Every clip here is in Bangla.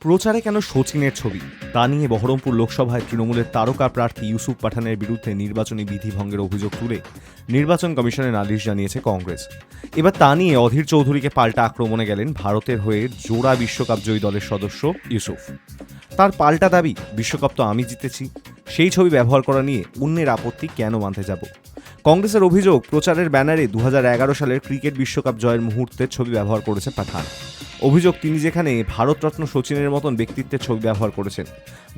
প্রচারে কেন শচীনের ছবি তা নিয়ে বহরমপুর লোকসভায় তৃণমূলের তারকা প্রার্থী ইউসুফ পাঠানের বিরুদ্ধে নির্বাচনী বিধিভঙ্গের অভিযোগ তুলে নির্বাচন কমিশনে নালিশ জানিয়েছে কংগ্রেস। এবার তা নিয়ে অধীর চৌধুরীকে পাল্টা আক্রমণে গেলেন ভারতের হয়ে জোড়া বিশ্বকাপ জয়ী দলের সদস্য ইউসুফ। তার পাল্টা দাবি, বিশ্বকাপ তো আমি জিতেছি, সেই ছবি ব্যবহার করা নিয়ে অন্যের আপত্তি কেন মানতে যাব। কংগ্রেসের অভিযোগ, প্রচারের ব্যানারে 2011 সালের ক্রিকেট বিশ্বকাপ জয়ের মুহূর্তের ছবি ব্যবহার করেছে পাঠান। অভিযোগ, তিনি যেখানে ভারতরত্ন শচীনের মতন ব্যক্তিত্বের ছবি ব্যবহার করেছেন,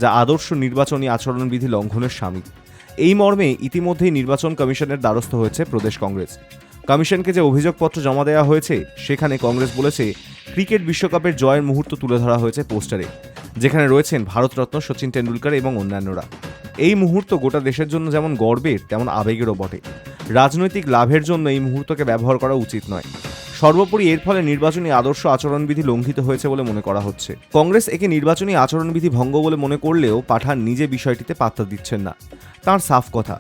যা আদর্শ নির্বাচনী আচরণবিধি লঙ্ঘনের শামিল। এই মর্মে ইতিমধ্যেই নির্বাচন কমিশনের দ্বারস্থ হয়েছে প্রদেশ কংগ্রেস। কমিশনকে যে অভিযোগপত্র জমা দেওয়া হয়েছে সেখানে কংগ্রেস বলেছে, ক্রিকেট বিশ্বকাপের জয়ের মুহূর্ত তুলে ধরা হয়েছে পোস্টারে, যেখানে রয়েছেন ভারতরত্ন শচীন টেন্ডুলকার এবং অন্যান্যরা। এই মুহূর্ত গোটা দেশের জন্য যেমন গর্বের তেমন আবেগেরও বটে। রাজনৈতিক লাভের জন্য এই মুহূর্তকে ব্যবহার করা উচিত নয়। সর্বোপরি এর ফলে নির্বাচনী আদর্শ আচরণবিধি লঙ্ঘিত হয়েছে বলে মনে করা হচ্ছে। কংগ্রেস একে নির্বাচনী আচরণবিধি ভঙ্গ বলে মনে করলেও পাঠান নিজে বিষয়টিতে পাত্তা দিচ্ছেন না। তাঁর সাফ কথা,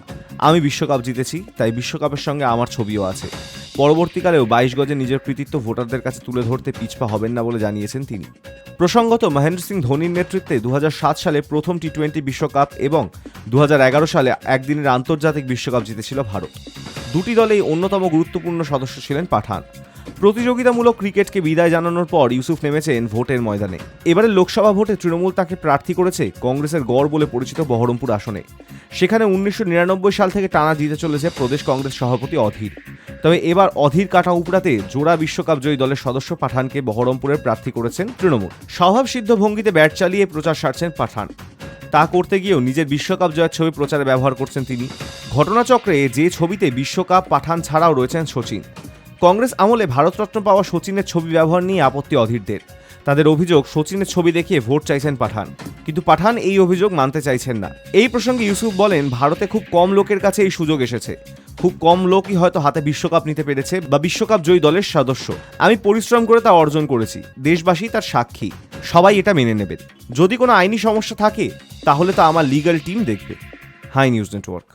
আমি বিশ্বকাপ জিতেছি, তাই বিশ্বকাপের সঙ্গে আমার ছবিও আছে। পরবর্তীকালেও 22 গজে নিজের কৃতিত্ব ভোটারদের কাছে তুলে ধরতে পিছপা হবেন না বলে জানিয়েছেন তিনি। প্রসঙ্গত, মহেন্দ্র সিং ধোনির নেতৃত্বে 2007 সালে প্রথম টি20 বিশ্বকাপ এবং 2011 সালে একদিনের আন্তর্জাতিক বিশ্বকাপ জিতেছিল ভারত। দুটি দলেই অন্যতম গুরুত্বপূর্ণ সদস্য ছিলেন পাঠান। প্রতিযোগিতামূলক ক্রিকেটকে বিদায় জানানোর পর ইউসুফ নেমেছেন ভোটের ময়দানে। এবারে লোকসভা ভোটে তৃণমূল তাকে প্রার্থী করেছে কংগ্রেসের গড় বলে পরিচিত বহরমপুর আসনে। সেখানে 1999 সাল থেকে টানা জিতে চলেছে প্রদেশ কংগ্রেস সভাপতি অধীর। তবে এবার অধীর কাটা উপড়াতে জোড়া বিশ্বকাপ জয়ী দলের সদস্য পাঠানকে বহরমপুরের প্রার্থী করেছেন তৃণমূল। স্বভাবসিদ্ধ ভঙ্গিতে ব্যাট চালিয়ে প্রচার সারছেন পাঠান। তা করতে গিয়েও নিজের বিশ্বকাপ জয়ের ছবি প্রচারে ব্যবহার করছেন তিনি। ঘটনাচক্রে যে ছবিতে বিশ্বকাপ পাঠান ছাড়াও রয়েছেন শচীন। কংগ্রেস আমলে ভারতরত্ন পাওয়া শচীনের ছবি ব্যবহার নিয়ে আপত্তি অধীরদের। তাদের অভিযোগ, শচীনের ছবি দেখিয়ে ভোট চাইছেন পাঠান, কিন্তু পাঠান এই অভিযোগ মানতে চাইছেন না। এই প্রসঙ্গে ইউসুফ বলেন, ভারতে খুব কম লোকের কাছে এই সুযোগ এসেছে। খুব কম লোকই হয়তো হাতে বিশ্বকাপ নিতে পেরেছে বা বিশ্বকাপ জয়ী দলের সদস্য। আমি পরিশ্রম করে তা অর্জন করেছি, দেশবাসী তার সাক্ষী, সবাই এটা মেনে নেবেন। যদি কোনো আইনি সমস্যা থাকে তাহলে তা আমার লিগ্যাল টিম দেখবে। Hi news network.